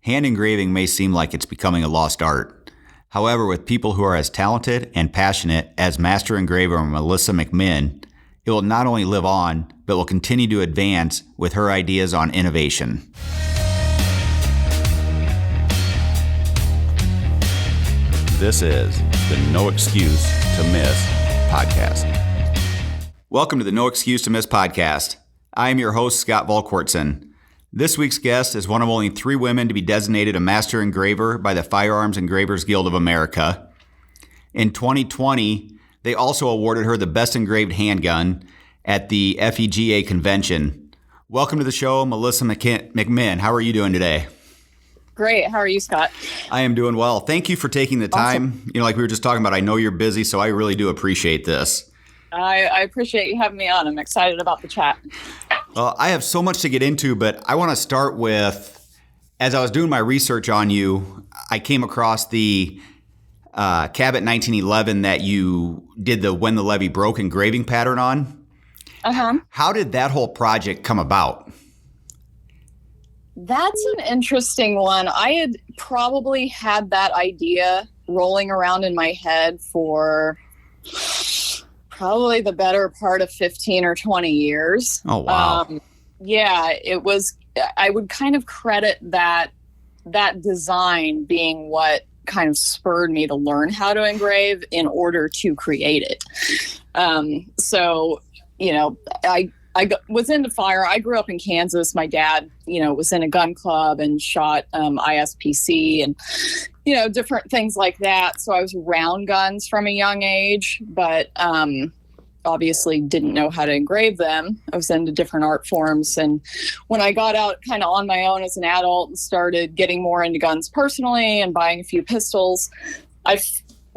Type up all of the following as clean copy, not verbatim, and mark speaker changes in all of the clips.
Speaker 1: Hand engraving may seem like it's becoming a lost art. However, with people who are as talented and passionate as master engraver Melissa McMinn, it will not only live on, but will continue to advance with her ideas on innovation. This is the No Excuse to Miss podcast. Welcome to the No Excuse to Miss podcast. I am your host, Scott Volquartsen. This week's guest is one of only 3 women to be designated a master engraver by the Firearms Engravers Guild of America. In 2020, they also awarded her the Best Engraved Handgun at the FEGA convention. Welcome to the show, Melissa McMinn. How are you doing today?
Speaker 2: Great. How are you, Scott?
Speaker 1: I am doing well. Thank you for taking the time. Awesome. Like we were just talking about, I know you're busy, so I really do appreciate this.
Speaker 2: I appreciate you having me on. I'm excited about the chat.
Speaker 1: Well, I have so much to get into, but I want to start with, as I was doing my research on you, I came across the Cabot 1911 that you did the When the Levee Broke engraving pattern on.
Speaker 2: Uh-huh.
Speaker 1: How did that whole project come about?
Speaker 2: That's an interesting one. I had probably had that idea rolling around in my head for probably the better part of 15 or 20 years.
Speaker 1: Oh, wow.
Speaker 2: Yeah, it was, I would kind of credit that design being what kind of spurred me to learn how to engrave in order to create it. I was into fire. I grew up in Kansas. My dad, was in a gun club and shot ISPC and, different things like that. So I was around guns from a young age, but obviously didn't know how to engrave them. I was into different art forms. And when I got out kind of on my own as an adult and started getting more into guns personally and buying a few pistols, I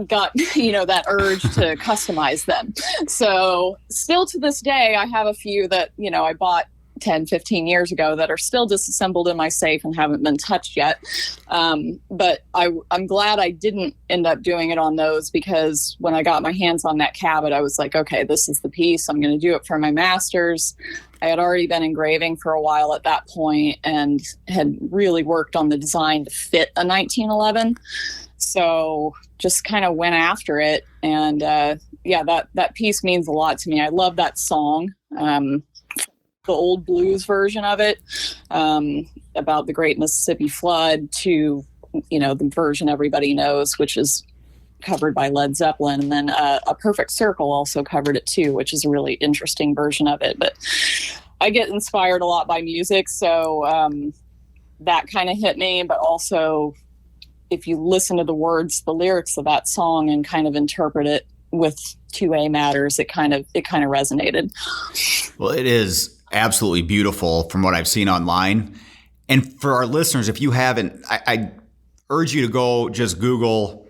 Speaker 2: got, that urge to customize them. So still to this day, I have a few that, I bought 10, 15 years ago that are still disassembled in my safe and haven't been touched yet. But I'm glad I didn't end up doing it on those, because when I got my hands on that Cabot, I was like, okay, this is the piece. I'm going to do it for my master's. I had already been engraving for a while at that point and had really worked on the design to fit a 1911. So just kind of went after it. And that piece means a lot to me. I love that song. The old blues version of it, about the Great Mississippi Flood, to, the version everybody knows, which is covered by Led Zeppelin. And then A Perfect Circle also covered it too, which is a really interesting version of it. But I get inspired a lot by music, so that kind of hit me. But also, if you listen to the words, the lyrics of that song, and kind of interpret it with 2A matters, it kind of resonated.
Speaker 1: Well, it is absolutely beautiful from what I've seen online. And for our listeners, if you haven't, I urge you to go just Google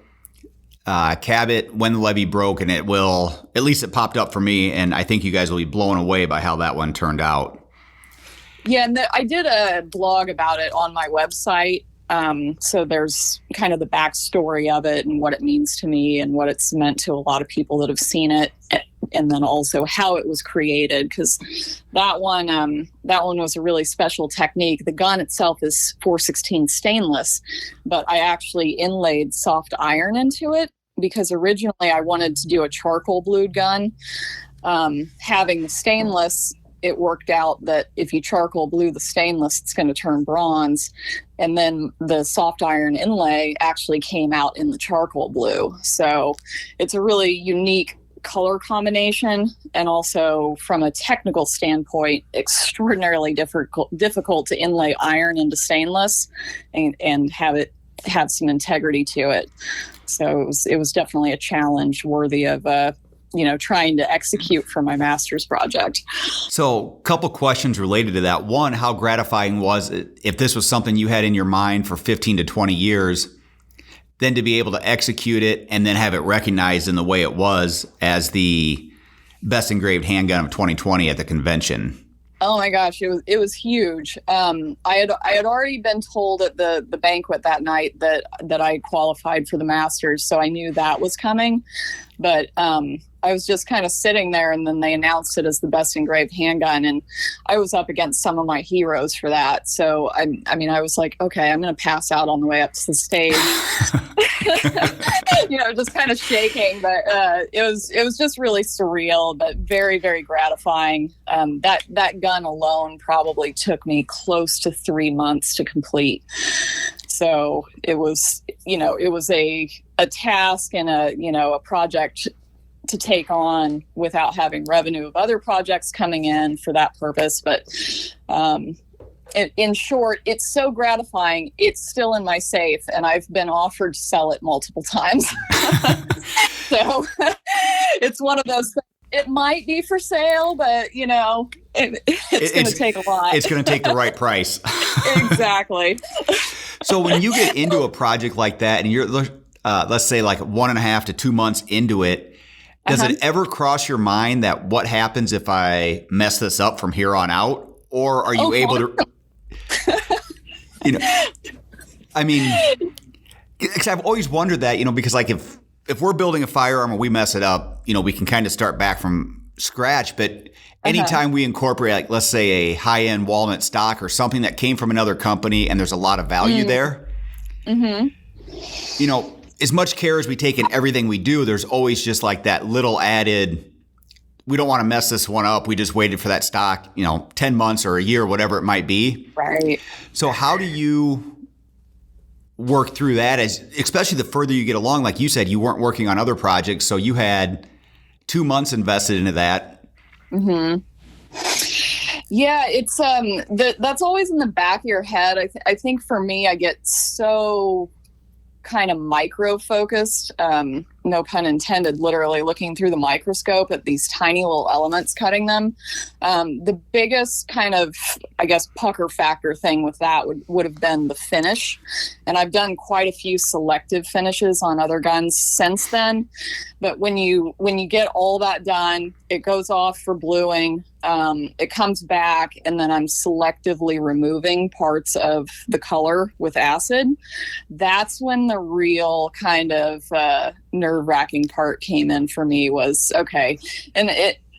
Speaker 1: Cabot When the Levee Broke, and it will, at least it popped up for me, and I think you guys will be blown away by how that one turned out.
Speaker 2: Yeah, and I did a blog about it on my website. So there's kind of the backstory of it and what it means to me and what it's meant to a lot of people that have seen it, and then also how it was created, because that one was a really special technique. The gun itself is 416 stainless, but I actually inlaid soft iron into it, because originally I wanted to do a charcoal blued gun. Having the stainless, it worked out that if you charcoal blue the stainless, it's going to turn bronze. And then the soft iron inlay actually came out in the charcoal blue. So it's a really unique color combination, and also from a technical standpoint, extraordinarily difficult to inlay iron into stainless and have some integrity to it. So it was definitely a challenge worthy of trying to execute for my master's project.
Speaker 1: So a couple questions related to that. One, how gratifying was it, if this was something you had in your mind for 15 to 20 years, then to be able to execute it and then have it recognized in the way it was as the best engraved handgun of 2020 at the convention?
Speaker 2: Oh my gosh, it was huge. I had already been told at the banquet that night that I qualified for the Masters, so I knew that was coming. But I was just kind of sitting there, and then they announced it as the best engraved handgun, and I was up against some of my heroes for that. So I mean, I was like, okay, I'm going to pass out on the way up to the stage, just kind of shaking. But it was just really surreal, but very, very gratifying. That gun alone probably took me close to 3 months to complete. So it was a task and a project to take on without having revenue of other projects coming in for that purpose. But in short, it's so gratifying. It's still in my safe, and I've been offered to sell it multiple times. So it's one of those things. It might be for sale, but it's going to take a lot.
Speaker 1: It's going to take the right price.
Speaker 2: Exactly.
Speaker 1: So when you get into a project like that, and you're, let's say, like 1.5 to 2 months into it, does it ever cross your mind that what happens if I mess this up from here on out? Or are you able to, I mean, because I've always wondered that, because like if we're building a firearm and we mess it up, we can kind of start back from scratch. But anytime we incorporate, like, let's say a high-end walnut stock or something that came from another company and there's a lot of value there, as much care as we take in everything we do, there's always just like that little added, we don't want to mess this one up. We just waited for that stock, 10 months or a year, whatever it might be.
Speaker 2: Right.
Speaker 1: So how do you work through that, especially the further you get along? Like you said, you weren't working on other projects, so you had 2 months invested into that.
Speaker 2: Yeah, it's that's always in the back of your head. I think for me, I get so kind of micro focused, no pun intended, literally looking through the microscope at these tiny little elements, cutting them. The biggest kind of, I guess, pucker factor thing with that would have been the finish. And I've done quite a few selective finishes on other guns since then. But when you get all that done, it goes off for bluing. It comes back, and then I'm selectively removing parts of the color with acid. That's when the real kind of nerve-wracking part came in for me, was okay. And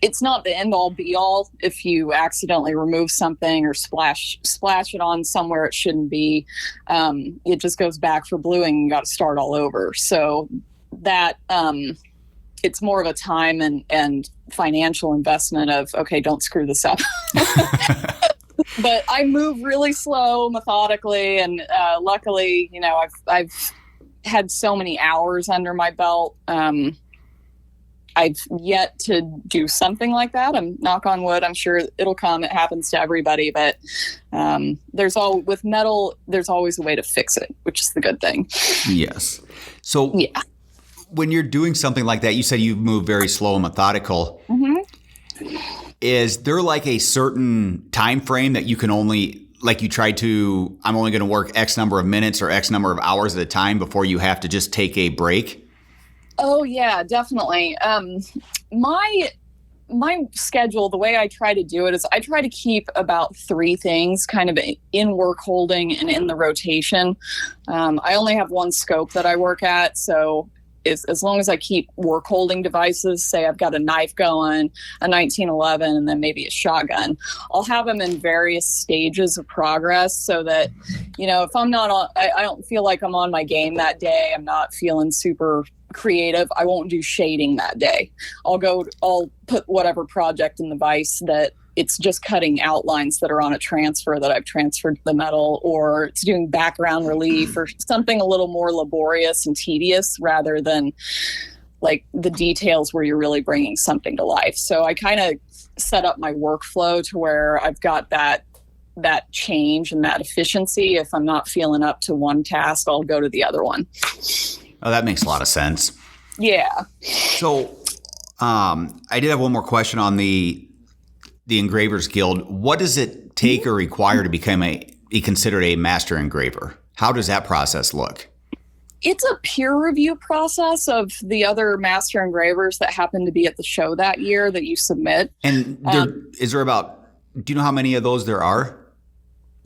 Speaker 2: it's not the end all be all if you accidentally remove something or splash it on somewhere it shouldn't be. It just goes back for bluing and you got to start all over. So that it's more of a time and financial investment of, okay, don't screw this up. But I move really slow, methodically, and luckily, I've had so many hours under my belt. I've yet to do something like that. I'm knock on wood. I'm sure it'll come. It happens to everybody, but with metal, there's always a way to fix it, which is the good thing.
Speaker 1: Yes. So yeah. When you're doing something like that, you said you move very slow and methodical. Is there like a certain time frame that you can only, like, I'm only going to work X number of minutes or X number of hours at a time before you have to just take a break?
Speaker 2: Oh yeah, definitely. My schedule, the way I try to do it is I try to keep about 3 things kind of in work holding and in the rotation. I only have one scope that I work at, so as long as I keep work holding devices, say I've got a knife going, a 1911, and then maybe a shotgun, I'll have them in various stages of progress so that, if I'm not on, I don't feel like I'm on my game that day, I'm not feeling super creative, I won't do shading that day. I'll put whatever project in the vise that it's just cutting outlines that are on a transfer that I've transferred to the metal, or it's doing background relief or something a little more laborious and tedious rather than like the details where you're really bringing something to life. So I kind of set up my workflow to where I've got that change and that efficiency. If I'm not feeling up to one task, I'll go to the other one.
Speaker 1: Oh, that makes a lot of sense.
Speaker 2: Yeah.
Speaker 1: So I did have one more question on the Engravers Guild. What does it take or require to be considered a master engraver? How does that process look?
Speaker 2: It's a peer review process of the other master engravers that happen to be at the show that year that you submit.
Speaker 1: And do you know how many of those there are?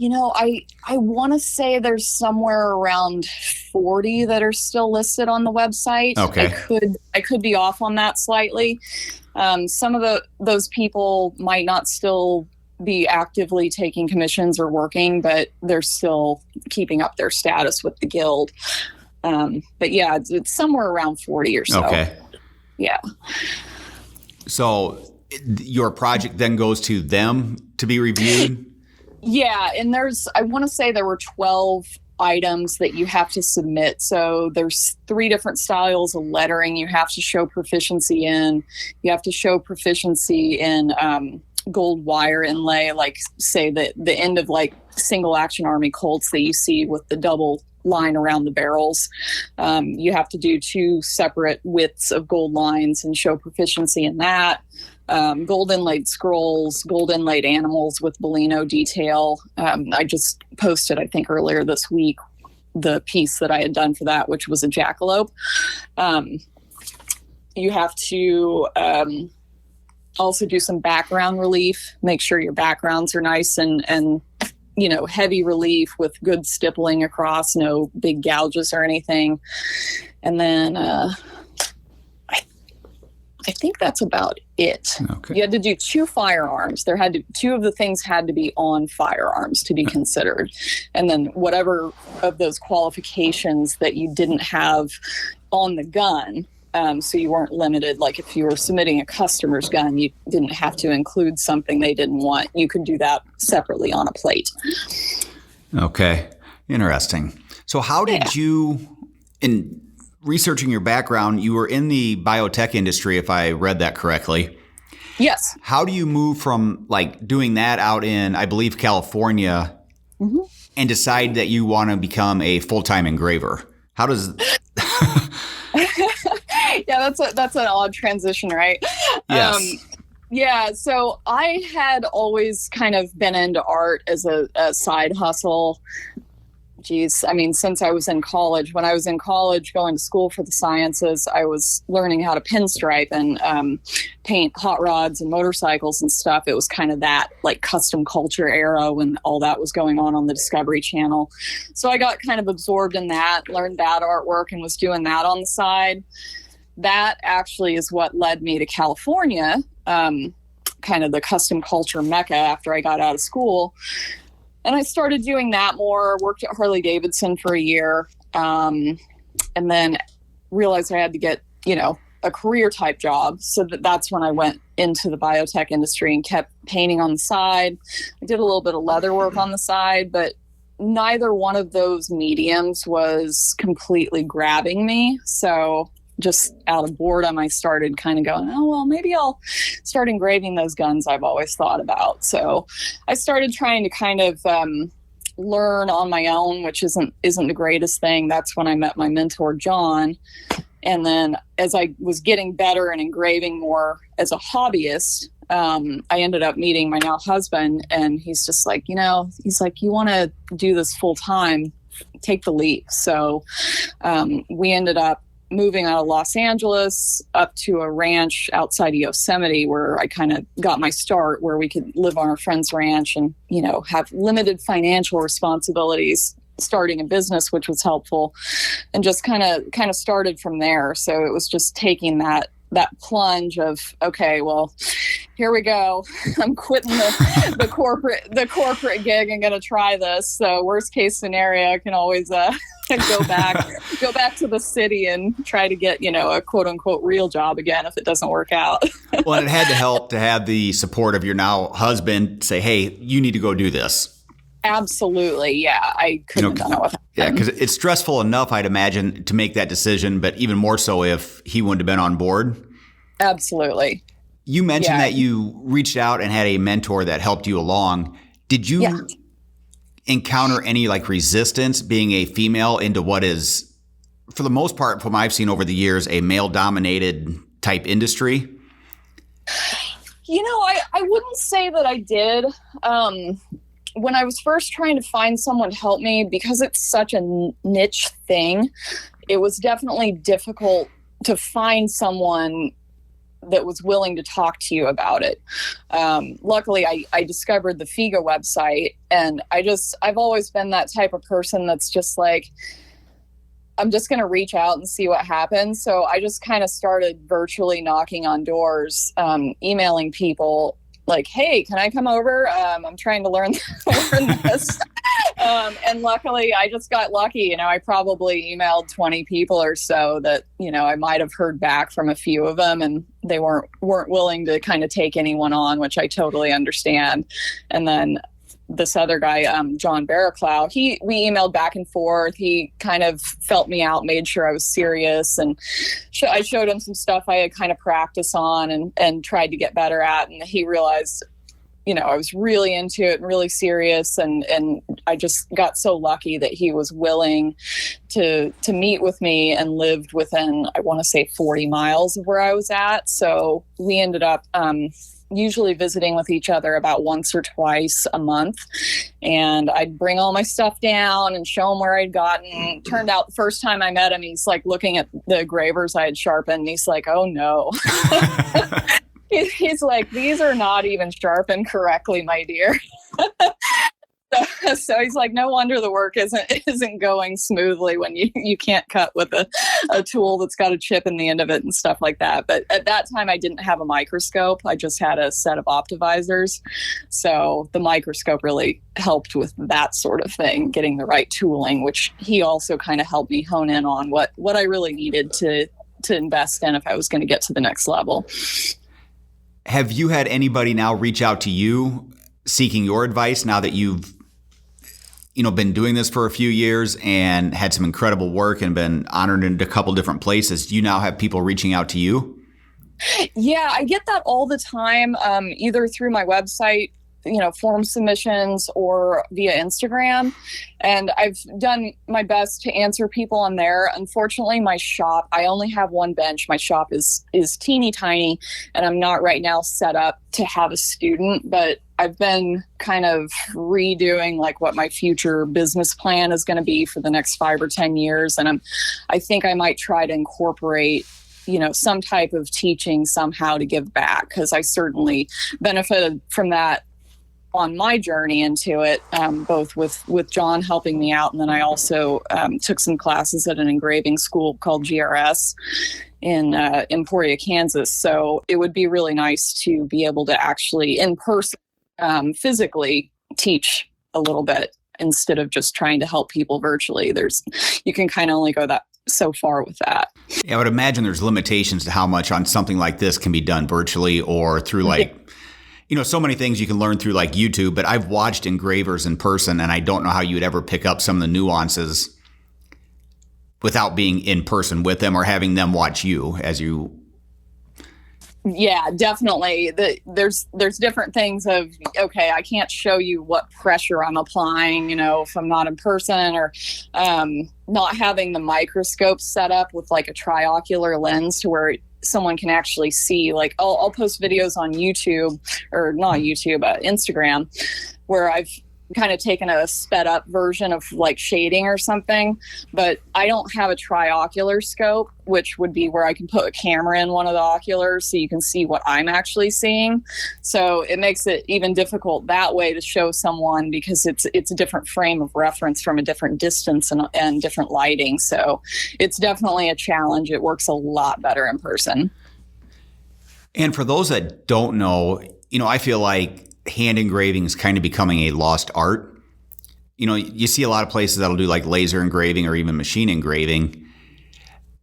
Speaker 2: I want to say there's somewhere around 40 that are still listed on the website.
Speaker 1: Okay.
Speaker 2: I could be off on that slightly. Some of those people might not still be actively taking commissions or working, but they're still keeping up their status with the guild. But yeah, it's somewhere around 40 or so.
Speaker 1: Okay.
Speaker 2: Yeah.
Speaker 1: So your project then goes to them to be reviewed?
Speaker 2: Yeah, and I want to say there were 12 items that you have to submit. So there's 3 different styles of lettering you have to show proficiency in. You have to show proficiency in gold wire inlay, like say the end of like single action army Colts that you see with the double line around the barrels. You have to do 2 separate widths of gold lines and show proficiency in that. Gold inlaid scrolls, gold inlaid animals with Bellino detail. I just posted, I think earlier this week, the piece that I had done for that, which was a jackalope. You have to also do some background relief, make sure your backgrounds are nice and heavy relief with good stippling across, no big gouges or anything. And then I think that's about it.
Speaker 1: Okay.
Speaker 2: You had to do 2 firearms. 2 of the things had to be on firearms to be considered. And then whatever of those qualifications that you didn't have on the gun, so you weren't limited. Like if you were submitting a customer's gun, you didn't have to include something they didn't want. You could do that separately on a plate.
Speaker 1: Okay. Interesting. So how did you, in researching your background, you were in the biotech industry, if I read that correctly.
Speaker 2: Yes.
Speaker 1: How do you move from like doing that out in, I believe, California, and decide that you want to become a full-time engraver? How does...
Speaker 2: Yeah, that's an odd transition, right?
Speaker 1: Yes.
Speaker 2: Yeah, so I had always kind of been into art as a side hustle. Geez, I mean, since I was in college. When I was in college going to school for the sciences, I was learning how to pinstripe and paint hot rods and motorcycles and stuff. It was kind of that like custom culture era when all that was going on the Discovery Channel. So I got kind of absorbed in that, learned that artwork and was doing that on the side. That actually is what led me to California, kind of the custom culture mecca after I got out of school. And I started doing that more, worked at Harley Davidson for a year, and then realized I had to get, a career type job. So that's when I went into the biotech industry and kept painting on the side. I did a little bit of leather work on the side, but neither one of those mediums was completely grabbing me. So just out of boredom, I started kind of going, oh, well, maybe I'll start engraving those guns I've always thought about. So I started trying to kind of learn on my own, which isn't the greatest thing. That's when I met my mentor, John. And then as I was getting better and engraving more as a hobbyist, I ended up meeting my now husband, and he's just like, you want to do this full time, take the leap. So we ended up moving out of Los Angeles up to a ranch outside of Yosemite where I kind of got my start, where we could live on our friend's ranch and, have limited financial responsibilities, starting a business, which was helpful, and just kind of started from there. So it was just taking that plunge of, okay, well, here we go. I'm quitting the corporate gig and going to try this. So worst case scenario, I can always go back to the city and try to get, a quote unquote real job again if it doesn't work out.
Speaker 1: Well, it had to help to have the support of your now husband say, hey, you need to go do this.
Speaker 2: Absolutely. Yeah. I couldn't have done it without him.
Speaker 1: Yeah, because it's stressful enough, I'd imagine, to make that decision, but even more so if he wouldn't have been on board.
Speaker 2: Absolutely.
Speaker 1: You mentioned that you reached out and had a mentor that helped you along. Did you encounter any resistance being a female into what is, for the most part, from what I've seen over the years, a male-dominated type industry?
Speaker 2: I wouldn't say that I did. When I was first trying to find someone to help me, because it's such a niche thing, it was definitely difficult to find someone that was willing to talk to you about it. Luckily, I discovered the Figa website, and I've always been that type of person that's just like, I'm just going to reach out and see what happens. So I just kind of started virtually knocking on doors, emailing people like, hey, can I come over? I'm trying to learn this. And luckily I just got lucky. I probably emailed 20 people or so that, I might have heard back from a few of them, and they weren't willing to kind of take anyone on, which I totally understand. And then this other guy, John Barraclough, we emailed back and forth. He kind of felt me out, made sure I was serious. And I showed him some stuff I had kind of practiced on and tried to get better at. And he realized, I was really into it and really serious. And I just got so lucky that he was willing to meet with me and lived within, I want to say 40 miles of where I was at. So we ended up, usually visiting with each other about once or twice a month, and I'd bring all my stuff down and show him where I'd gotten. Turned out the first time I met him, he's like looking at the engravers I had sharpened, and he's like, oh no. He's like, these are not even sharpened correctly, my dear. So he's like, no wonder the work isn't going smoothly when you can't cut with a tool that's got a chip in the end of it and stuff like that. But at that time, I didn't have a microscope. I just had a set of optivisors. So the microscope really helped with that sort of thing, getting the right tooling, which he also kind of helped me hone in on what I really needed to invest in if I was going to get to the next level.
Speaker 1: Have you had anybody now reach out to you seeking your advice now that you've been doing this for a few years and had some incredible work and been honored in a couple different places? Do you now have people reaching out to you?
Speaker 2: Yeah, I get that all the time, either through my website, form submissions, or via Instagram. And I've done my best to answer people on there. Unfortunately, my shop, I only have one bench. My shop is teeny tiny, and I'm not right now set up to have a student, but I've been kind of redoing like what my future business plan is going to be for the next 5 or 10 years. And I think I might try to incorporate some type of teaching somehow to give back, because I certainly benefited from that on my journey into it, both with John helping me out. And then I also took some classes at an engraving school called GRS in Emporia, Kansas. So it would be really nice to be able to actually in person, physically teach a little bit instead of just trying to help people virtually. You can kind of only go so far with that.
Speaker 1: Yeah, I would imagine there's limitations to how much on something like this can be done virtually or through so many things you can learn through like YouTube, but I've watched engravers in person, and I don't know how you would ever pick up some of the nuances without being in person with them or having them watch you as you.
Speaker 2: Yeah, definitely. There's different things of, okay, I can't show you what pressure I'm applying, if I'm not in person, or not having the microscope set up with like a triocular lens to where someone can actually see. Like I'll post videos on YouTube, or not YouTube, Instagram, where I've kind of taken a sped up version of like shading or something, but I don't have a triocular scope, which would be where I can put a camera in one of the oculars so you can see what I'm actually seeing. So it makes it even difficult that way to show someone, because it's a different frame of reference from a different distance and different lighting. So it's definitely a challenge. It works a lot better in person.
Speaker 1: And for those that don't know, I feel like hand engraving is kind of becoming a lost art. You see a lot of places that'll do like laser engraving or even machine engraving.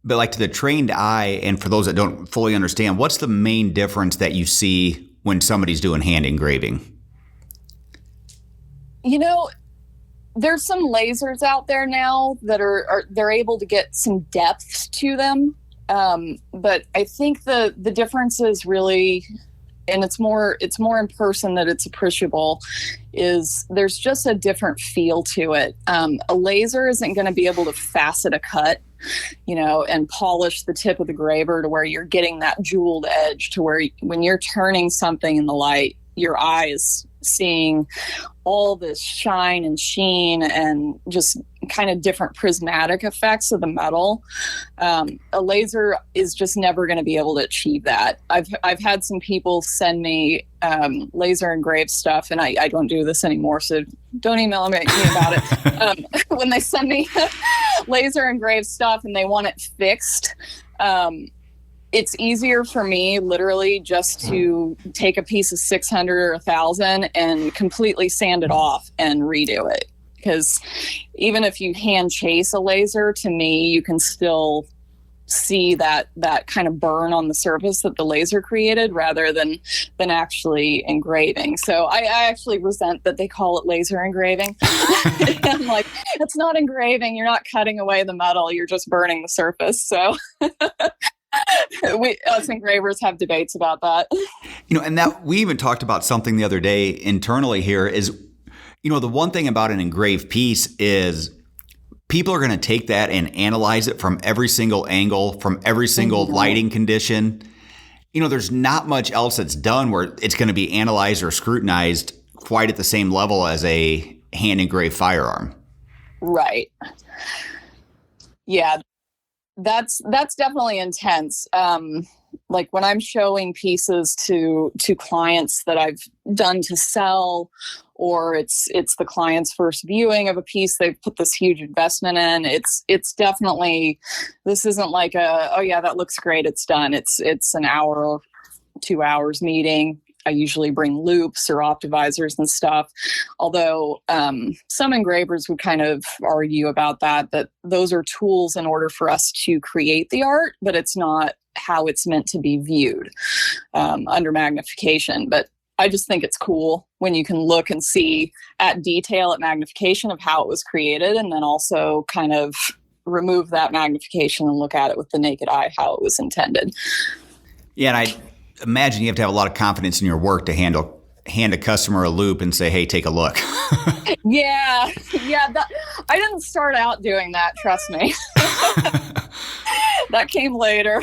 Speaker 1: But like to the trained eye, and for those that don't fully understand, what's the main difference that you see when somebody's doing hand engraving?
Speaker 2: There's some lasers out there now that they're able to get some depth to them. But I think the difference is really, and it's more in person that it's appreciable, is there's just a different feel to it. A laser isn't going to be able to facet a cut, and polish the tip of the graver to where you're getting that jeweled edge, to where when you're turning something in the light, your eye is seeing all this shine and sheen and just kind of different prismatic effects of the metal. A laser is just never going to be able to achieve that. I've had some people send me laser engraved stuff, and I don't do this anymore, so don't email me about it. When they send me laser engraved stuff and they want it fixed, it's easier for me literally just to take a piece of 600 or 1,000 and completely sand it off and redo it. Because even if you hand chase a laser, to me, you can still see that kind of burn on the surface that the laser created rather than actually engraving. So I actually resent that they call it laser engraving. I'm like, it's not engraving. You're not cutting away the metal. You're just burning the surface. So us engravers have debates about that.
Speaker 1: And that we even talked about something the other day internally here is, the one thing about an engraved piece is people are going to take that and analyze it from every single angle, from every single lighting condition. There's not much else that's done where it's going to be analyzed or scrutinized quite at the same level as a hand engraved firearm. Right.
Speaker 2: Yeah. That's definitely intense. Like when I'm showing pieces to clients that I've done to sell, or it's the client's first viewing of a piece they've put this huge investment in, it's definitely, this isn't like oh yeah, that looks great, it's done. It's an hour or 2 hours meeting. I usually bring loops or optimizers and stuff. Although some engravers would kind of argue about that those are tools in order for us to create the art, but it's not how it's meant to be viewed under magnification. But I just think it's cool when you can look and see at detail, at magnification of how it was created, and then also kind of remove that magnification and look at it with the naked eye, how it was intended.
Speaker 1: Yeah, and I imagine you have to have a lot of confidence in your work to hand a customer a loop and say, hey, take a look.
Speaker 2: Yeah. I didn't start out doing that, trust me. That came later.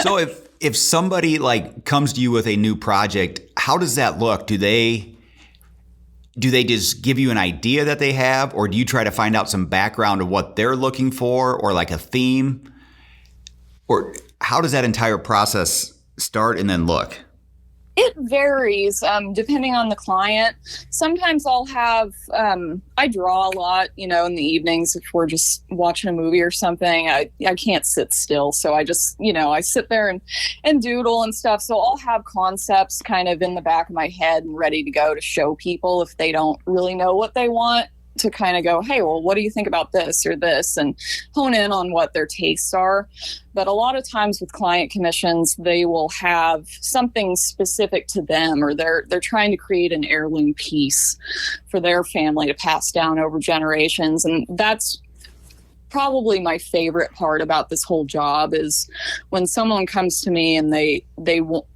Speaker 1: So if somebody comes to you with a new project, how does that look? Do they just give you an idea that they have, or do you try to find out some background of what they're looking for, or like a theme? Or how does that entire process start and then look?
Speaker 2: It varies depending on the client. Sometimes I'll have, I draw a lot, in the evenings if we're just watching a movie or something. I can't sit still. So I just, I sit there and doodle and stuff. So I'll have concepts kind of in the back of my head and ready to go to show people if they don't really know what they want, to kind of go, hey, well, what do you think about this or this, and hone in on what their tastes are. But a lot of times with client commissions, they will have something specific to them, or they're trying to create an heirloom piece for their family to pass down over generations. And that's probably my favorite part about this whole job, is when someone comes to me and they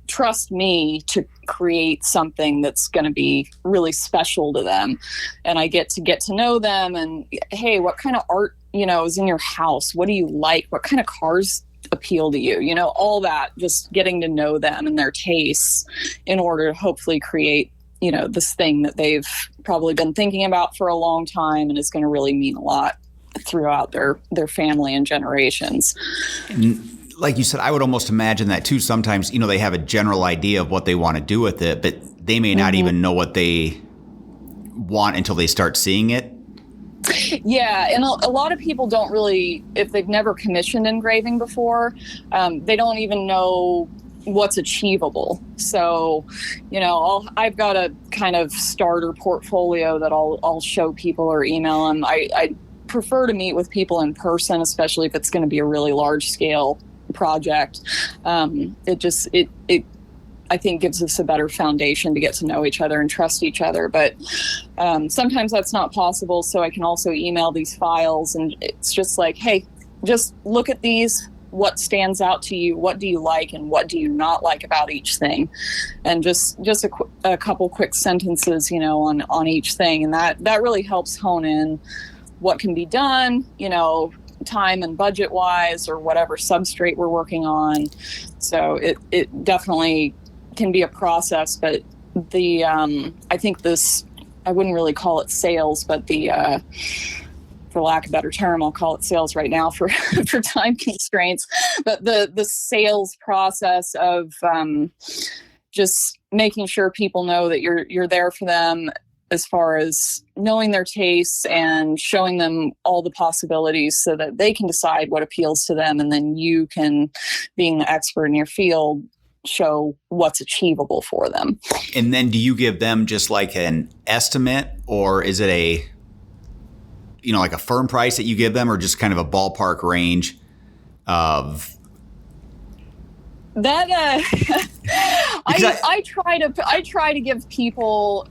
Speaker 2: trust me to create something that's going to be really special to them, and I get to know them. And hey, what kind of art is in your house? What do you like? What kind of cars appeal to you? All that, just getting to know them and their tastes in order to hopefully create this thing that they've probably been thinking about for a long time and is going to really mean a lot throughout their family and generations.
Speaker 1: And like you said, I would almost imagine that too. Sometimes, they have a general idea of what they want to do with it, but they may not even know what they want until they start seeing it.
Speaker 2: Yeah, and a lot of people don't really, if they've never commissioned engraving before, they don't even know what's achievable. So, I've got a kind of starter portfolio that I'll show people or email them. I prefer to meet with people in person, especially if it's going to be a really large scale project. It I think gives us a better foundation to get to know each other and trust each other. But sometimes that's not possible. So I can also email these files, and it's just like, hey, just look at these. What stands out to you? What do you like and what do you not like about each thing? And just a couple quick sentences, on each thing. And that really helps hone in what can be done, time and budget wise, or whatever substrate we're working on. So it definitely can be a process, but I think I wouldn't really call it sales, but the for lack of a better term, I'll call it sales right now for, for time constraints, but the sales process of just making sure people know that you're there for them as far as knowing their tastes and showing them all the possibilities so that they can decide what appeals to them. And then you can, being the expert in your field, show what's achievable for them.
Speaker 1: And then do you give them just like an estimate, or is it a, like a firm price that you give them, or just kind of a ballpark range of
Speaker 2: that? I try to give people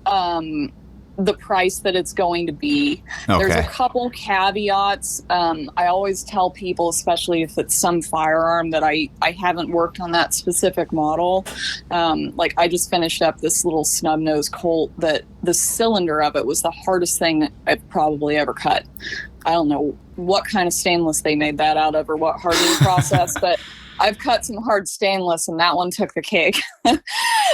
Speaker 2: the price that it's going to be. Okay. There's a couple caveats. I always tell people, especially if it's some firearm that I haven't worked on that specific model. Like I just finished up this little snub-nosed Colt that the cylinder of it was the hardest thing I've probably ever cut. I don't know what kind of stainless they made that out of or what hardening process, but I've cut some hard stainless and that one took the cake.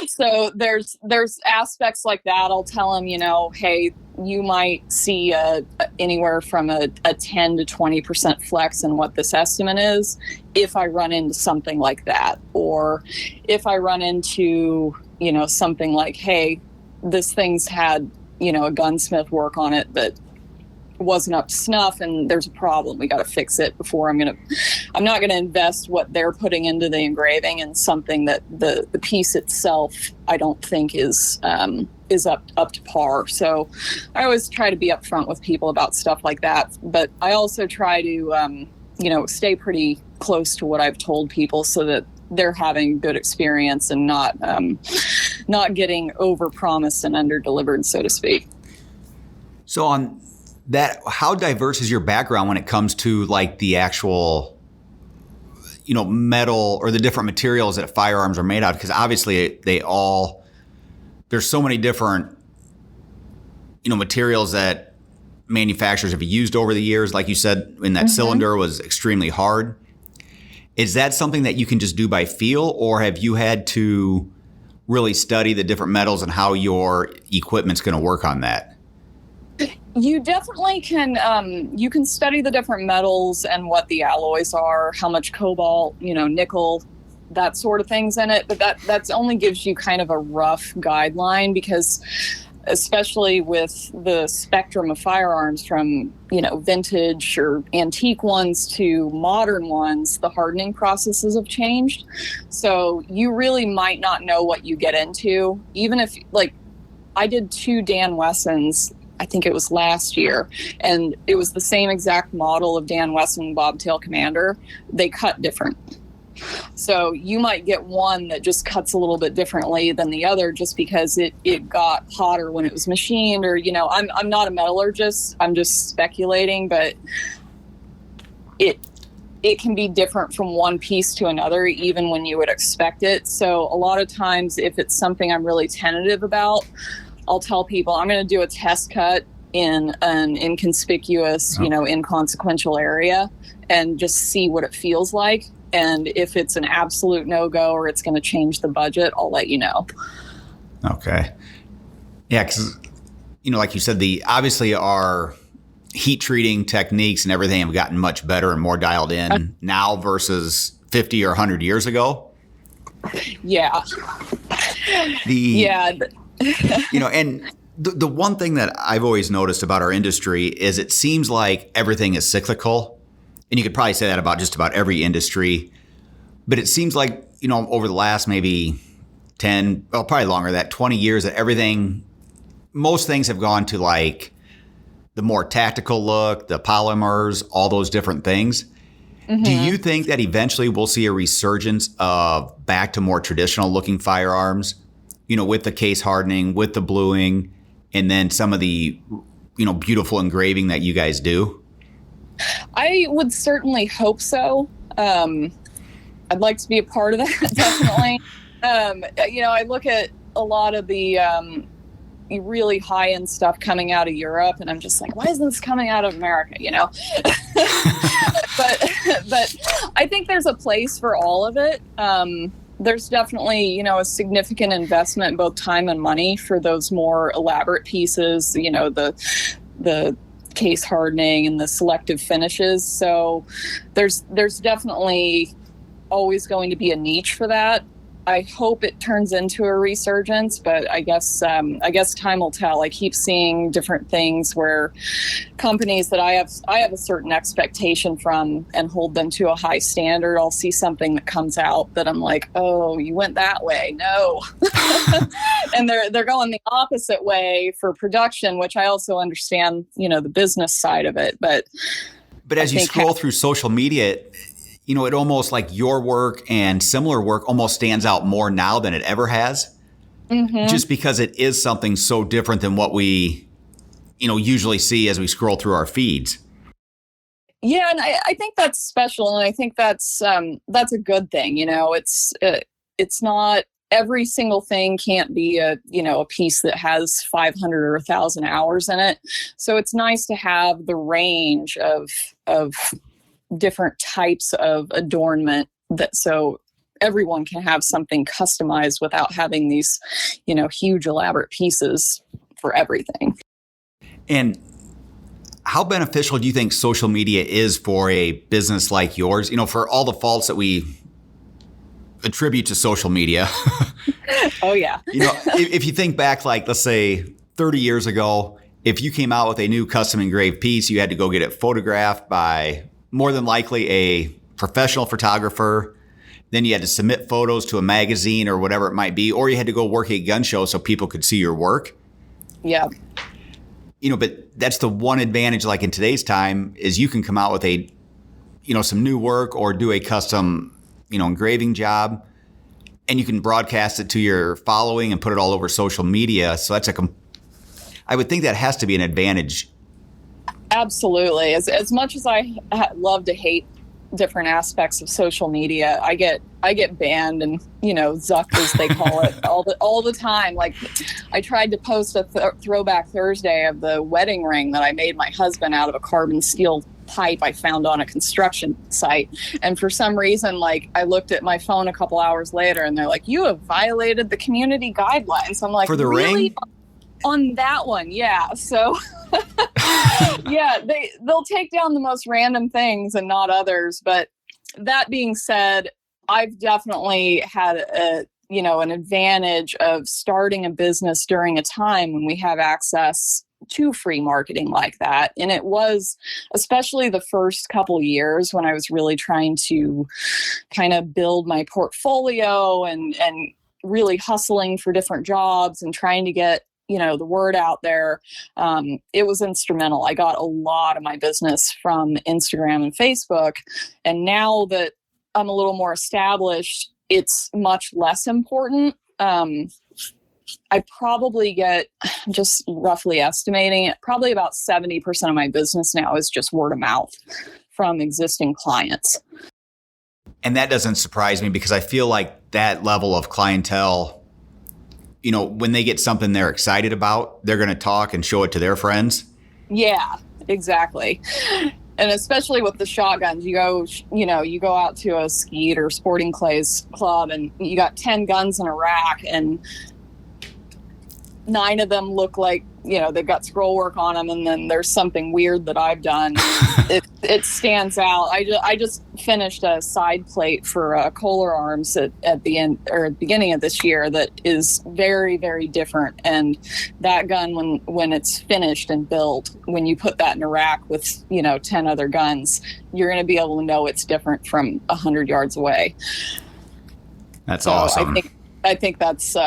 Speaker 2: So there's aspects like that. I'll tell them, hey, you might see anywhere from a 10 to 20% flex in what this estimate is if I run into something like that. Or if I run into, something like, hey, this thing's had, a gunsmith work on it, but wasn't up to snuff and there's a problem. We got to fix it before I'm not going to invest what they're putting into the engraving in something that the piece itself, I don't think is up to par. So I always try to be upfront with people about stuff like that. But I also try to, stay pretty close to what I've told people so that they're having good experience and not getting over promised and under delivered, so to speak.
Speaker 1: So on that, how diverse is your background when it comes to like the actual, metal or the different materials that firearms are made out of? Because obviously there's so many different, materials that manufacturers have used over the years. Like you said, in that cylinder was extremely hard. Is that something that you can just do by feel, or have you had to really study the different metals and how your equipment's going to work on that?
Speaker 2: You definitely can. You can study the different metals and what the alloys are, how much cobalt, nickel, that sort of things in it. But that's only gives you kind of a rough guideline, because especially with the spectrum of firearms from, vintage or antique ones to modern ones, the hardening processes have changed. So you really might not know what you get into. Even if, like, I did 2 Dan Wessons, I think it was last year, and it was the same exact model of Dan Wesson Bobtail Commander. They cut different. So you might get one that just cuts a little bit differently than the other just because it got hotter when it was machined, or, I'm not a metallurgist, I'm just speculating, but it can be different from one piece to another, even when you would expect it. So a lot of times, if it's something I'm really tentative about, I'll tell people I'm going to do a test cut in an inconspicuous, inconsequential area and just see what it feels like. And if it's an absolute no-go or it's going to change the budget, I'll let you know.
Speaker 1: Okay. Yeah, because, like you said, obviously our heat treating techniques and everything have gotten much better and more dialed in now versus 50 or 100 years ago.
Speaker 2: Yeah.
Speaker 1: And the one thing that I've always noticed about our industry is it seems like everything is cyclical. And you could probably say that about just about every industry. But it seems like, over the last maybe 10, well, probably longer, that 20 years, that most things have gone to like the more tactical look, the polymers, all those different things. Mm-hmm. Do you think that eventually we'll see a resurgence of back to more traditional looking firearms, with the case hardening, with the bluing, and then some of the, beautiful engraving that you guys do?
Speaker 2: I would certainly hope so. I'd like to be a part of that, definitely. I look at a lot of the really high-end stuff coming out of Europe, and I'm just like, why isn't this coming out of America, But I think there's a place for all of it. There's definitely, a significant investment, both time and money, for those more elaborate pieces, the case hardening and the selective finishes. So there's definitely always going to be a niche for that. I hope it turns into a resurgence, but I guess time will tell. I keep seeing different things where companies that I have a certain expectation from and hold them to a high standard. I'll see something that comes out that I'm like, oh, you went that way. No. And they're going the opposite way for production, which I also understand, the business side of it. But
Speaker 1: as you scroll through social media, it almost like your work and similar work almost stands out more now than it ever has. Mm-hmm. Just because it is something so different than what we, usually see as we scroll through our feeds.
Speaker 2: Yeah. And I think that's special. And I think that's a good thing. It's not every single thing can't be a piece that has 500 or 1,000 hours in it. So it's nice to have the range of different types of adornment so everyone can have something customized without having these, huge elaborate pieces for everything.
Speaker 1: And how beneficial do you think social media is for a business like yours? For all the faults that we attribute to social media.
Speaker 2: Oh yeah.
Speaker 1: If you think back, like let's say 30 years ago, if you came out with a new custom engraved piece, you had to go get it photographed by more than likely a professional photographer. Then you had to submit photos to a magazine or whatever it might be, or you had to go work a gun show so people could see your work.
Speaker 2: Yeah.
Speaker 1: But that's the one advantage, like in today's time, is you can come out with some new work or do a custom, engraving job, and you can broadcast it to your following and put it all over social media. So that's I would think that has to be an advantage.
Speaker 2: Absolutely. As much as I love to hate different aspects of social media, I get banned and zucked, as they call it, all the time. Like I tried to post a throwback Thursday of the wedding ring that I made my husband out of a carbon steel pipe I found on a construction site, and for some reason, like I looked at my phone a couple hours later, and they're like, "You have violated the community guidelines." I'm like,
Speaker 1: for the
Speaker 2: really?
Speaker 1: ring?
Speaker 2: On that one, yeah. So yeah, they'll take down the most random things and not others. But that being said, I've definitely had an advantage of starting a business during a time when we have access to free marketing like that. And it was especially the first couple years when I was really trying to kind of build my portfolio and really hustling for different jobs and trying to get the word out there. It was instrumental. I got a lot of my business from Instagram and Facebook. And now that I'm a little more established, it's much less important. I probably get, just roughly estimating it, probably about 70% of my business now is just word of mouth from existing clients.
Speaker 1: And that doesn't surprise me, because I feel like that level of clientele, when they get something they're excited about, they're going to talk and show it to their friends. Yeah,
Speaker 2: exactly. And especially with the shotguns, you go out to a skeet or sporting clays club and you got 10 guns in a rack, and 9 of them look like, they've got scroll work on them, and then there's something weird that I've done. It stands out. I just finished a side plate for Kohler Arms at the end or beginning of this year that is very, very different. And that gun, when it's finished and built, when you put that in a rack with 10 other guns, you're going to be able to know it's different from 100 yards away.
Speaker 1: That's awesome.
Speaker 2: I think that's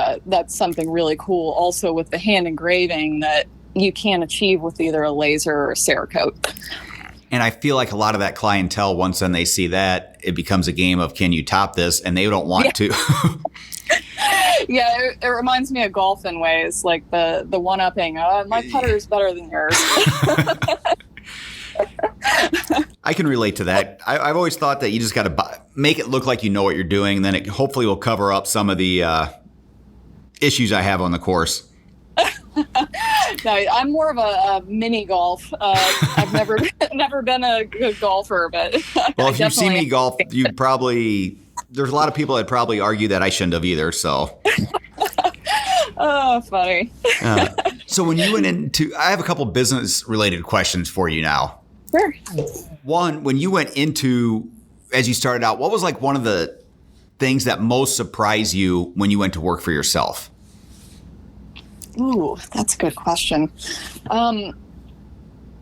Speaker 2: something really cool. Also with the hand engraving that you can't achieve with either a laser or a Cerakote.
Speaker 1: And I feel like a lot of that clientele, once then they see that, it becomes a game of, can you top this? And they don't want to.
Speaker 2: Yeah, it reminds me of golf in ways, like the one-upping. My putter is better than yours.
Speaker 1: I can relate to that. I've always thought that you just got to make it look like you know what you're doing, and then it hopefully will cover up some of the issues I have on the course.
Speaker 2: No, I'm more of a mini golf. I've never been a good golfer, but
Speaker 1: well, if you've seen me golf, there's a lot of people that probably argue that I shouldn't have either. So,
Speaker 2: oh, funny.
Speaker 1: So when you went into, I have a couple business related questions for you now.
Speaker 2: Sure.
Speaker 1: One, when you went into, as you started out, what was like one of the things that most surprised you when you went to work for yourself?
Speaker 2: Ooh, that's a good question.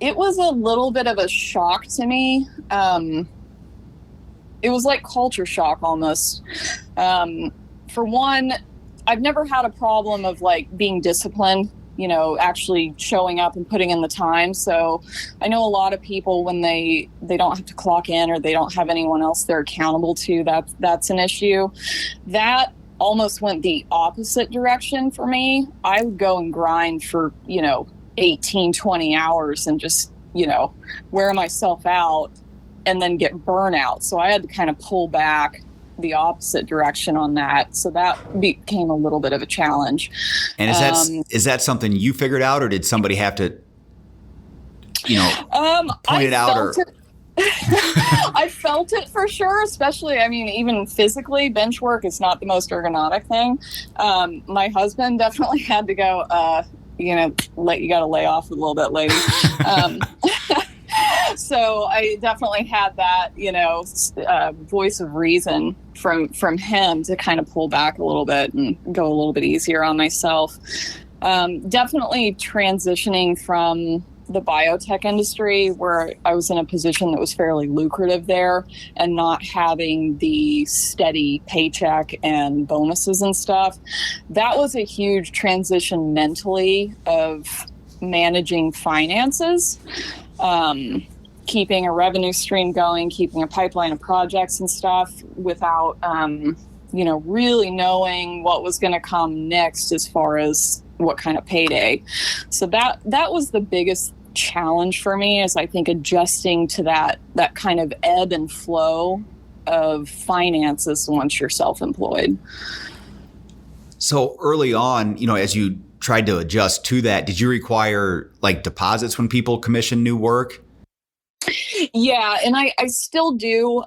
Speaker 2: It was a little bit of a shock to me. It was like culture shock almost. For one, I've never had a problem of like being disciplined, actually showing up and putting in the time. So I know a lot of people when they don't have to clock in or they don't have anyone else they're accountable to, that's an issue. That almost went the opposite direction for me. I would go and grind for, 18, 20 hours and just, wear myself out and then get burnout. So I had to kind of pull back the opposite direction on that. So that became a little bit of a challenge.
Speaker 1: And is that something you figured out, or did somebody have to, point it out?
Speaker 2: I felt it for sure, especially, even physically, bench work is not the most ergonomic thing. My husband definitely had to go, you got to lay off a little bit, lady. So I definitely had that, voice of reason from him to kind of pull back a little bit and go a little bit easier on myself. Definitely transitioning from the biotech industry, where I was in a position that was fairly lucrative there, and not having the steady paycheck and bonuses and stuff. That was a huge transition mentally of managing finances, keeping a revenue stream going, keeping a pipeline of projects and stuff without, really knowing what was going to come next as far as what kind of payday. So that was the biggest challenge for me, is I think adjusting to that kind of ebb and flow of finances once you're self-employed.
Speaker 1: So early on, as you tried to adjust to that, did you require like deposits when people commission new work?
Speaker 2: Yeah, and I still do.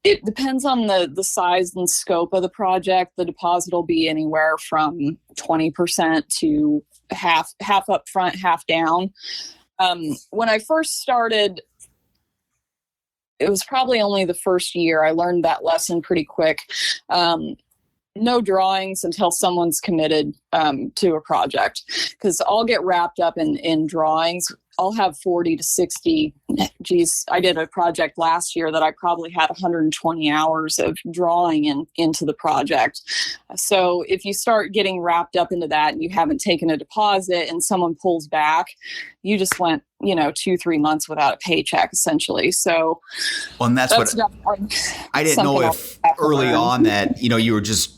Speaker 2: It depends on the size and scope of the project. The deposit will be anywhere from 20% to half up front, half down. When I first started, it was probably only the first year. I learned that lesson pretty quick. No drawings until someone's committed to a project, because I'll get wrapped up in drawings. I'll have 40 to 60. I did a project last year that I probably had 120 hours of drawing into the project. So if you start getting wrapped up into that and you haven't taken a deposit and someone pulls back, you just went, 2-3 months without a paycheck essentially. So
Speaker 1: well, and that's what I didn't know if early on that, you were just,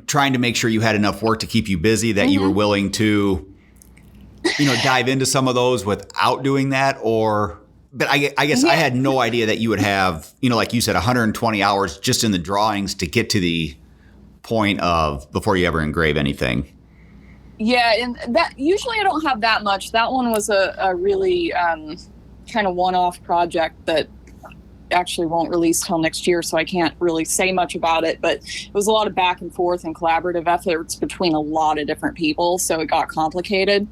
Speaker 1: trying to make sure you had enough work to keep you busy, that you were willing to, dive into some of those without doing that, but I guess I had no idea that you would have, like you said, 120 hours just in the drawings to get to the point of before you ever engrave anything.
Speaker 2: Yeah. And that usually I don't have that much. That one was a really kind of one-off project that actually won't release till next year, so I can't really say much about it, but it was a lot of back and forth and collaborative efforts between a lot of different people, so it got complicated.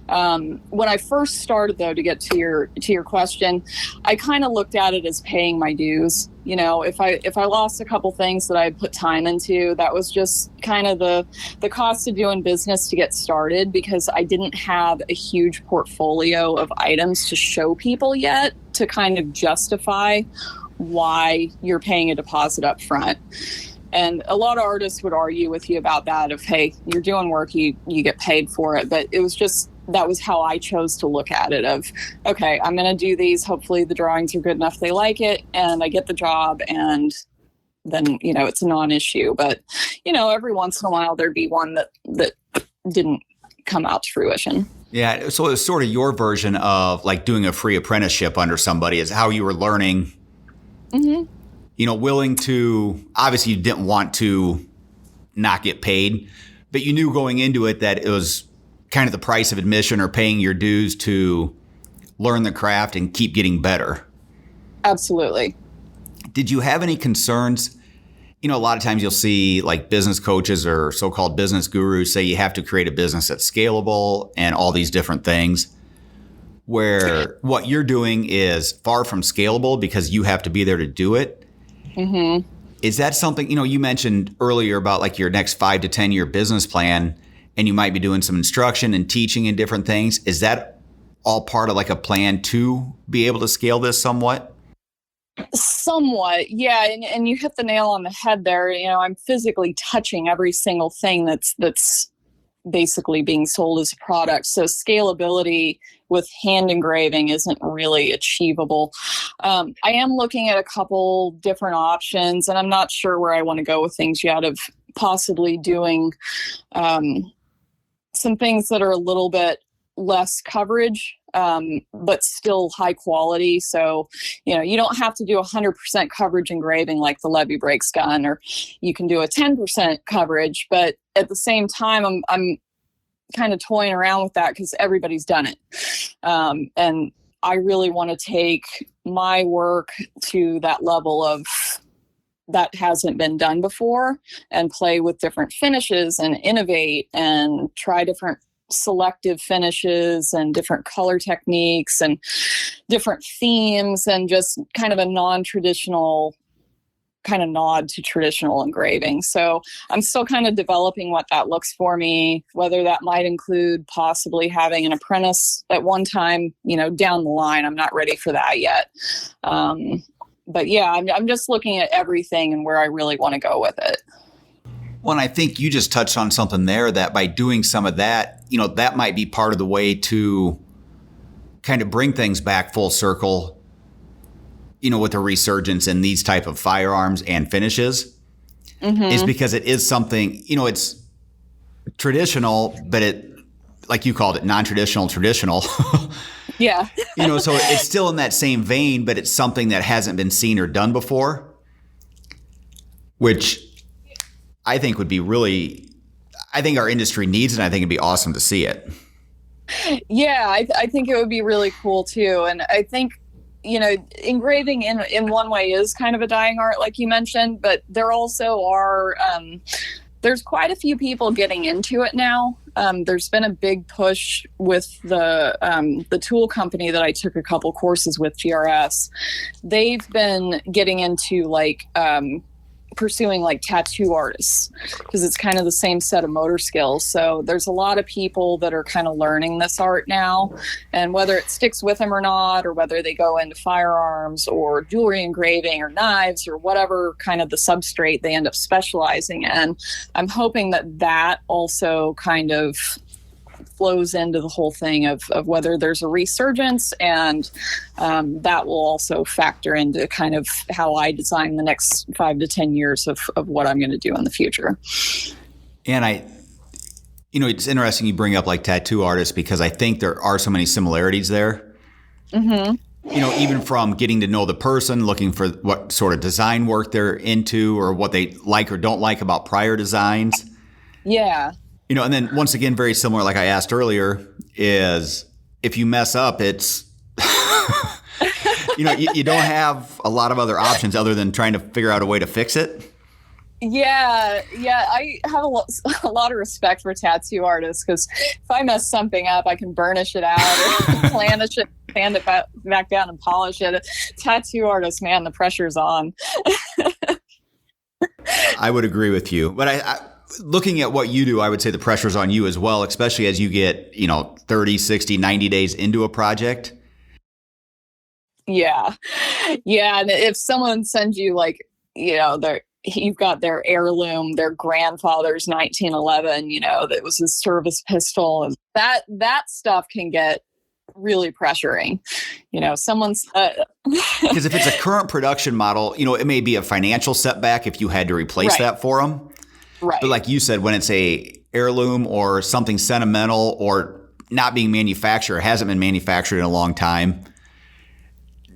Speaker 2: When I first started, though, to get to your question, I kind of looked at it as paying my dues. If I lost a couple things that I had put time into, that was just kind of the cost of doing business to get started, because I didn't have a huge portfolio of items to show people yet to kind of justify why you're paying a deposit up front. And a lot of artists would argue with you about that of, hey, you're doing work, you get paid for it. But it was just, that was how I chose to look at it of, okay, I'm going to do these. Hopefully the drawings are good enough they like it, and I get the job, and then, it's a non-issue. But, every once in a while there'd be one that didn't come out to fruition.
Speaker 1: Yeah. So it was sort of your version of like doing a free apprenticeship under somebody, is how you were learning, willing to, obviously you didn't want to not get paid, but you knew going into it that it was kind of the price of admission or paying your dues to learn the craft and keep getting better.
Speaker 2: Absolutely.
Speaker 1: Did you have any concerns a lot of times you'll see like business coaches or so-called business gurus say you have to create a business that's scalable and all these different things, where what you're doing is far from scalable because you have to be there to do it. Mm-hmm. Is that something, you mentioned earlier about like your next 5 to 10 year business plan, and you might be doing some instruction and teaching and different things. Is that all part of like a plan to be able to scale this somewhat?
Speaker 2: Somewhat, yeah. And you hit the nail on the head there. I'm physically touching every single thing that's basically being sold as a product. So scalability with hand engraving isn't really achievable. I am looking at a couple different options, and I'm not sure where I want to go with things yet, of possibly doing some things that are a little bit less coverage, but still high quality. So, you don't have to do 100% coverage engraving like the Levy Brakes gun, or you can do a 10% coverage. But at the same time, I'm kind of toying around with that because everybody's done it. And I really want to take my work to that level of that hasn't been done before, and play with different finishes and innovate and try different selective finishes and different color techniques and different themes, and just kind of a non-traditional kind of nod to traditional engraving. So I'm still kind of developing what that looks for me, whether that might include possibly having an apprentice at one time, down the line. I'm not ready for that yet. But yeah, I'm just looking at everything and where I really want to go with it.
Speaker 1: Well, and I think you just touched on something there, that by doing some of that, that might be part of the way to kind of bring things back full circle, with a resurgence in these type of firearms and finishes, is because it is something, it's traditional, but it, like you called it, non-traditional, traditional.
Speaker 2: Yeah.
Speaker 1: So it's still in that same vein, but it's something that hasn't been seen or done before, which I think would be I think our industry needs it. And I think it'd be awesome to see it.
Speaker 2: Yeah, I think it would be really cool too. And I think, engraving in one way is kind of a dying art, like you mentioned, but there also are, there's quite a few people getting into it now. There's been a big push with the tool company that I took a couple courses with, GRS. They've been getting into pursuing like tattoo artists, because it's kind of the same set of motor skills. So there's a lot of people that are kind of learning this art now, and whether it sticks with them or not, or whether they go into firearms or jewelry engraving or knives or whatever kind of the substrate they end up specializing in, I'm hoping that also kind of flows into the whole thing of whether there's a resurgence, and that will also factor into kind of how I design the next 5 to 10 years of what I'm going to do in the future.
Speaker 1: And it's interesting you bring up like tattoo artists, because I think there are so many similarities there. Mm-hmm. Even from getting to know the person, looking for what sort of design work they're into, or what they like or don't like about prior designs.
Speaker 2: Yeah.
Speaker 1: And then once again, very similar, like I asked earlier, is if you mess up, it's, you don't have a lot of other options other than trying to figure out a way to fix it.
Speaker 2: Yeah. I have a lot of respect for tattoo artists, because if I mess something up, I can burnish it out or planish it, sand it back down and polish it. Tattoo artists, man, the pressure's on.
Speaker 1: I would agree with you. But looking at what you do, I would say the pressure's on you as well, especially as you get, 30, 60, 90 days into a project.
Speaker 2: Yeah. And if someone sends you you've got their heirloom, their grandfather's 1911, that was his service pistol, and that stuff can get really pressuring. Someone's
Speaker 1: because if it's a current production model, it may be a financial setback if you had to replace that for them. Right. But like you said, when it's a heirloom or something sentimental or not being manufactured, hasn't been manufactured in a long time,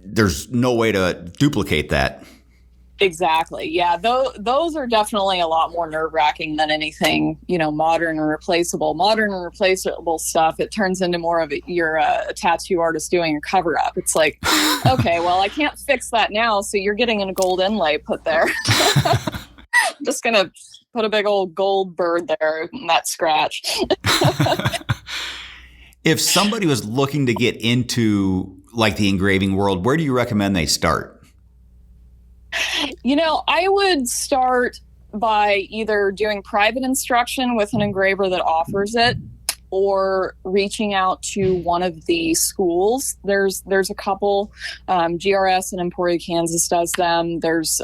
Speaker 1: there's no way to duplicate that.
Speaker 2: Exactly. Yeah. Those are definitely a lot more nerve-wracking than anything, modern and replaceable. Modern and replaceable stuff, it turns into more of you're a tattoo artist doing a cover-up. It's like, okay, well, I can't fix that now, so you're getting a gold inlay put there. just going to put a big old gold bird there in that scratch.
Speaker 1: If somebody was looking to get into like the engraving world, where do you recommend they start?
Speaker 2: I would start by either doing private instruction with an engraver that offers it, or reaching out to one of the schools. There's a couple, GRS in Emporia, Kansas does them. There's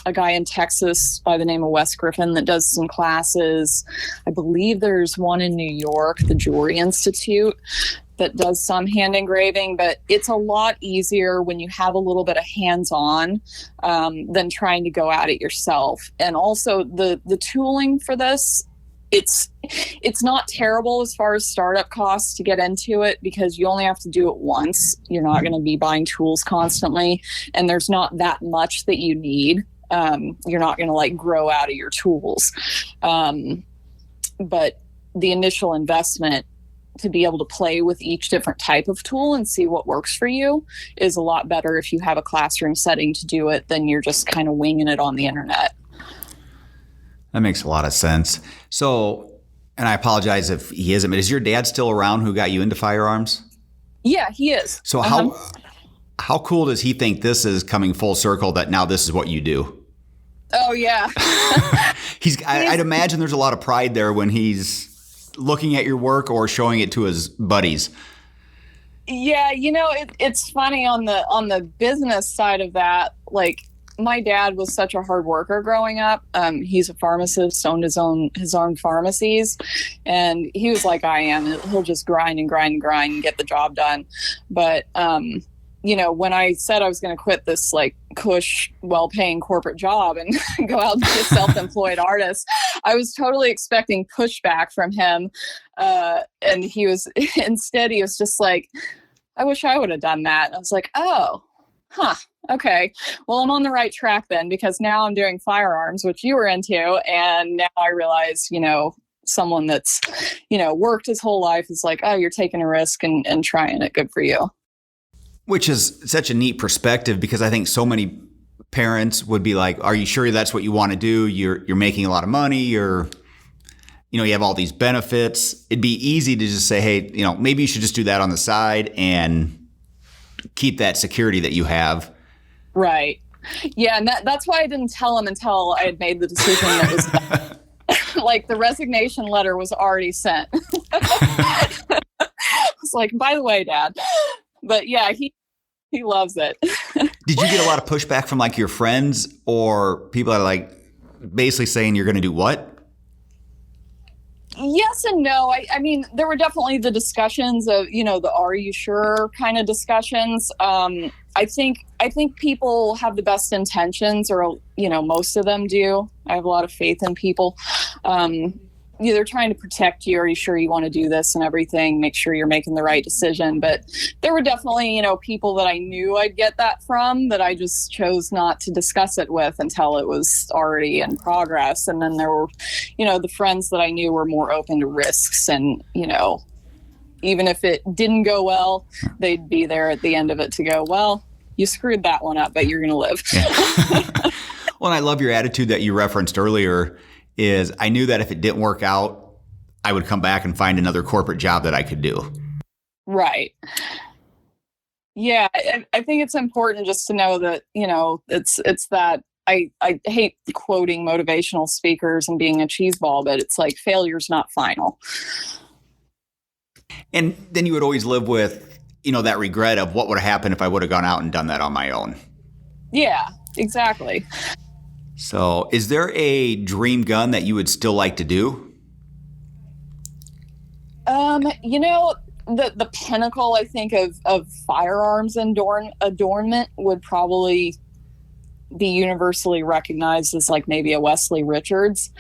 Speaker 2: a guy in Texas by the name of Wes Griffin that does some classes. I believe there's one in New York, the Jewelry Institute, that does some hand engraving, but it's a lot easier when you have a little bit of hands-on than trying to go at it yourself. And also the tooling for this, it's not terrible as far as startup costs to get into it, because you only have to do it once. You're not going to be buying tools constantly, and there's not that much that you need. You're not going to like grow out of your tools. But the initial investment to be able to play with each different type of tool and see what works for you is a lot better if you have a classroom setting to do it than you're just kind of winging it on the internet.
Speaker 1: That makes a lot of sense. So, and I apologize if he isn't, but is your dad still around who got you into firearms?
Speaker 2: Yeah, he is.
Speaker 1: So how cool does he think this is coming full circle, that now this is what you do?
Speaker 2: Oh, yeah.
Speaker 1: I'd imagine there's a lot of pride there when he's looking at your work or showing it to his buddies.
Speaker 2: Yeah, it's funny on the business side of that. Like, my dad was such a hard worker growing up. He's a pharmacist, owned his own pharmacies, and he was like I am. He'll just grind and grind and grind and get the job done. But when I said I was going to quit this like cush, well-paying corporate job and go out and be a self-employed artist, I was totally expecting pushback from him. And he was just like, I wish I would have done that. And I was like, oh, huh. Okay. Well, I'm on the right track then, because now I'm doing firearms, which you were into. And now I realize, someone that's, worked his whole life is like, oh, you're taking a risk and trying it. Good for you.
Speaker 1: Which is such a neat perspective, because I think so many parents would be like, are you sure that's what you want to do? You're making a lot of money. You have all these benefits. It'd be easy to just say, hey, maybe you should just do that on the side and keep that security that you have. Right.
Speaker 2: Yeah. And that's why I didn't tell him until I had made the decision. That was like the resignation letter was already sent. I was like, by the way, Dad. But yeah, he loves it.
Speaker 1: Did you get a lot of pushback from like your friends or people that are like basically saying you're going to do what?
Speaker 2: Yes and no. I mean, there were definitely the discussions of, the are you sure kind of discussions. I think people have the best intentions, or, most of them do. I have a lot of faith in people. They're trying to protect you. Are you sure you want to do this and everything? Make sure you're making the right decision. But there were definitely, people that I knew I'd get that from, that I just chose not to discuss it with until it was already in progress. And then there were, the friends that I knew were more open to risks, and, even if it didn't go well, they'd be there at the end of it to go, well, you screwed that one up, but you're going to live.
Speaker 1: Yeah. Well, and I love your attitude that you referenced earlier. Is I knew that if it didn't work out, I would come back and find another corporate job that I could do.
Speaker 2: Right. Yeah. I think it's important just to know that, it's that I hate quoting motivational speakers and being a cheeseball, but it's like failure's not final.
Speaker 1: And then you would always live with, that regret of what would have happened if I would have gone out and done that on my own.
Speaker 2: Yeah, exactly.
Speaker 1: So is there a dream gun that you would still like to do?
Speaker 2: The pinnacle, I think, of firearms adornment would probably be universally recognized as like maybe a Wesley Richards.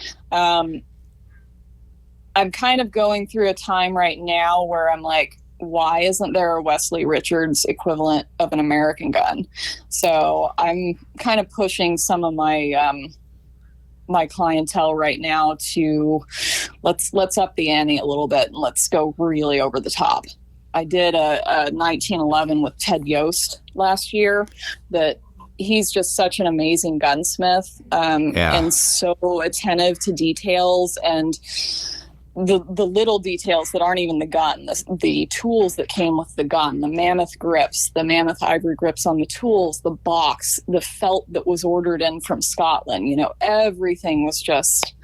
Speaker 2: I'm kind of going through a time right now where I'm like, why isn't there a Wesley Richards equivalent of an American gun? So I'm kind of pushing some of my my clientele right now to let's up the ante a little bit and let's go really over the top. I did a 1911 with Ted Yost last year that he's just such an amazing gunsmith, and so attentive to details and the little details that aren't even the gun, the tools that came with the gun, the mammoth grips, the mammoth ivory grips on the tools, the box, the felt that was ordered in from Scotland. Everything was just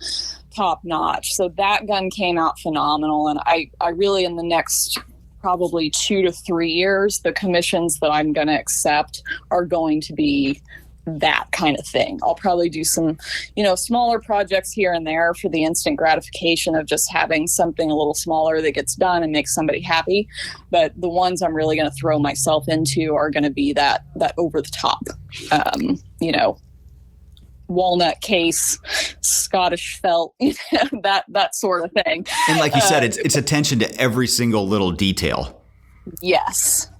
Speaker 2: top notch. So that gun came out phenomenal. And I really, in the next probably 2 to 3 years, the commissions that I'm going to accept are going to be that kind of thing. I'll probably do some, smaller projects here and there for the instant gratification of just having something a little smaller that gets done and makes somebody happy. But the ones I'm really going to throw myself into are going to be that over the top, walnut case, Scottish felt, that sort of thing.
Speaker 1: And like you said, it's attention to every single little detail.
Speaker 2: Yes.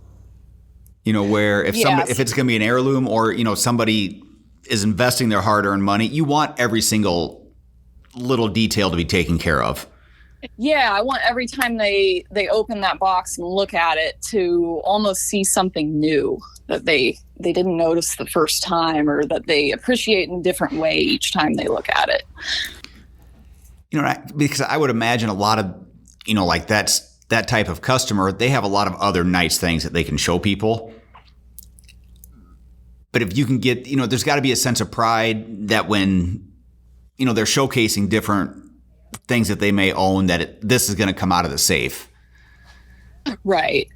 Speaker 1: Where if it's going to be an heirloom or, somebody is investing their hard-earned money, you want every single little detail to be taken care of.
Speaker 2: Yeah, I want every time they open that box and look at it to almost see something new that they didn't notice the first time, or that they appreciate in a different way each time they look at it.
Speaker 1: Because I would imagine a lot of, like that type of customer, they have a lot of other nice things that they can show people. But if you can get, there's got to be a sense of pride that when, they're showcasing different things that they may own, that this is going to come out of the safe.
Speaker 2: Right.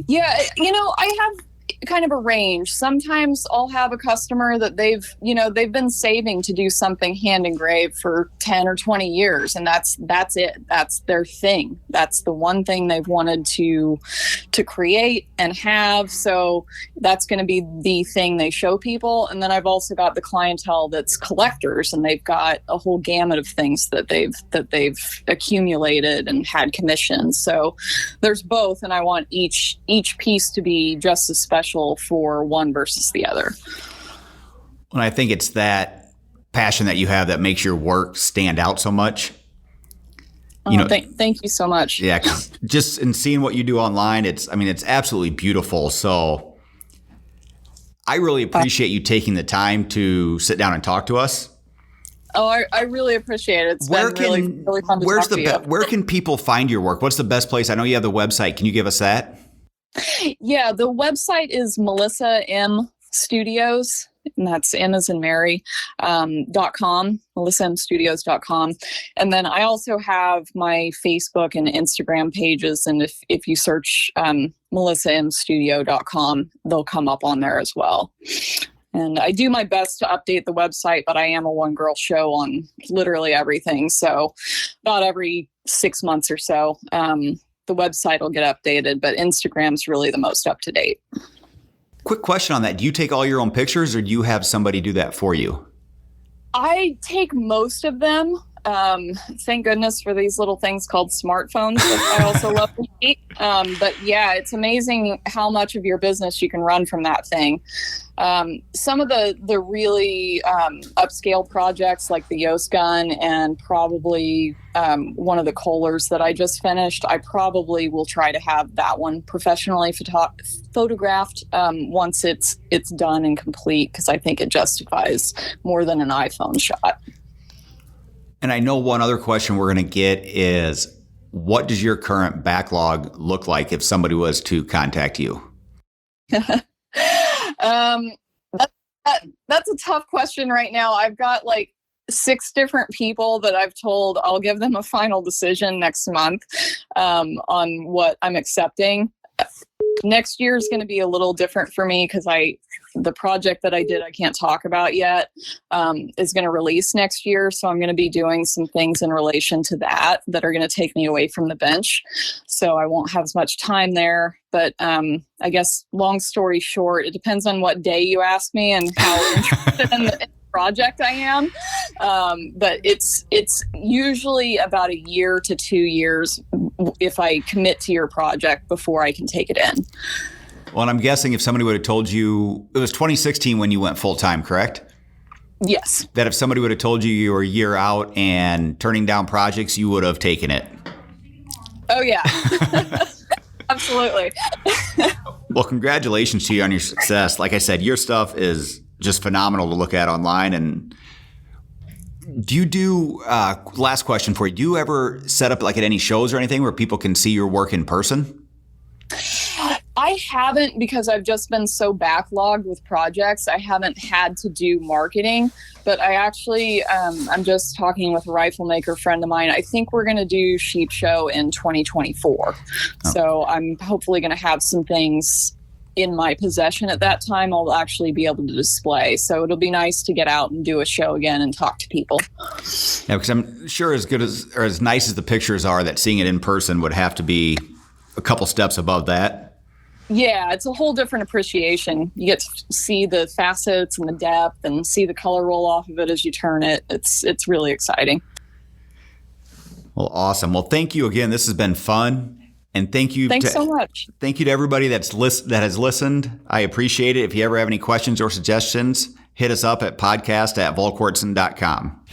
Speaker 2: Yeah. I have kind of a range. Sometimes I'll have a customer that they've been saving to do something hand engraved for 10 or 20 years. And that's it. That's their thing. That's the one thing they've wanted to create and have. So that's going to be the thing they show people. And then I've also got the clientele that's collectors, and they've got a whole gamut of things that they've accumulated and had commissions. So there's both. And I want each piece to be just as special for one versus the other.
Speaker 1: Well, I think it's that passion that you have that makes your work stand out so much.
Speaker 2: Thank you so much.
Speaker 1: Yeah, just in seeing what you do online, it's absolutely beautiful. So I really appreciate you taking the time to sit down and talk to us.
Speaker 2: Oh, I really appreciate it. It's been really fun to talk to you.
Speaker 1: Where can people find your work? What's the best place? I know you have the website. Can you give us that?
Speaker 2: Yeah, the website is Melissa M Studios, and that's M as in Mary, .com, melissamstudios.com. And then I also have my Facebook and Instagram pages. And if you search melissamstudio.com, they'll come up on there as well. And I do my best to update the website, but I am a one-girl show on literally everything. So about every 6 months or so, the website will get updated, but Instagram's really the most up to date.
Speaker 1: Quick question on that. Do you take all your own pictures, or do you have somebody do that for you?
Speaker 2: I take most of them. Thank goodness for these little things called smartphones that I also love to eat. But yeah, it's amazing how much of your business you can run from that thing. Some of the really upscale projects like the Yost gun and probably one of the Kohlers that I just finished, I probably will try to have that one professionally photographed once it's done and complete, because I think it justifies more than an iPhone shot.
Speaker 1: And I know one other question we're going to get is, what does your current backlog look like if somebody was to contact you?
Speaker 2: That's a tough question right now. I've got like 6 different people that I've told I'll give them a final decision next month on what I'm accepting. Next year is going to be a little different for me because the project that I did, I can't talk about yet, is going to release next year. So I'm going to be doing some things in relation to that are going to take me away from the bench. So I won't have as much time there. But I guess long story short, it depends on what day you ask me and how interested in the project I am. But it's usually about 1 year to 2 years if I commit to your project before I can take it in.
Speaker 1: Well, and I'm guessing if somebody would have told you, it was 2016 when you went full-time, correct?
Speaker 2: Yes.
Speaker 1: That if somebody would have told you were a year out and turning down projects, you would have taken it.
Speaker 2: Oh, yeah. Absolutely.
Speaker 1: Well, congratulations to you on your success. Like I said, your stuff is just phenomenal to look at online. And do you do, last question for you, do you ever set up like at any shows or anything where people can see your work in person?
Speaker 2: I haven't, because I've just been so backlogged with projects. I haven't had to do marketing, but I actually, I'm just talking with a rifle maker friend of mine. I think we're going to do Sheep Show in 2024. Oh. So I'm hopefully going to have some things in my possession at that time I'll actually be able to display. So it'll be nice to get out and do a show again and talk to people.
Speaker 1: Yeah, because I'm sure as good as, or as nice as the pictures are, that seeing it in person would have to be a couple steps above that.
Speaker 2: Yeah, it's a whole different appreciation. You get to see the facets and the depth and see the color roll off of it as you turn it. It's really exciting.
Speaker 1: Well, awesome. Well, thank you again. This has been fun. And thank you.
Speaker 2: Thanks so much.
Speaker 1: Thank you to everybody that has listened. I appreciate it. If you ever have any questions or suggestions, hit us up at podcast@volquartsen.com.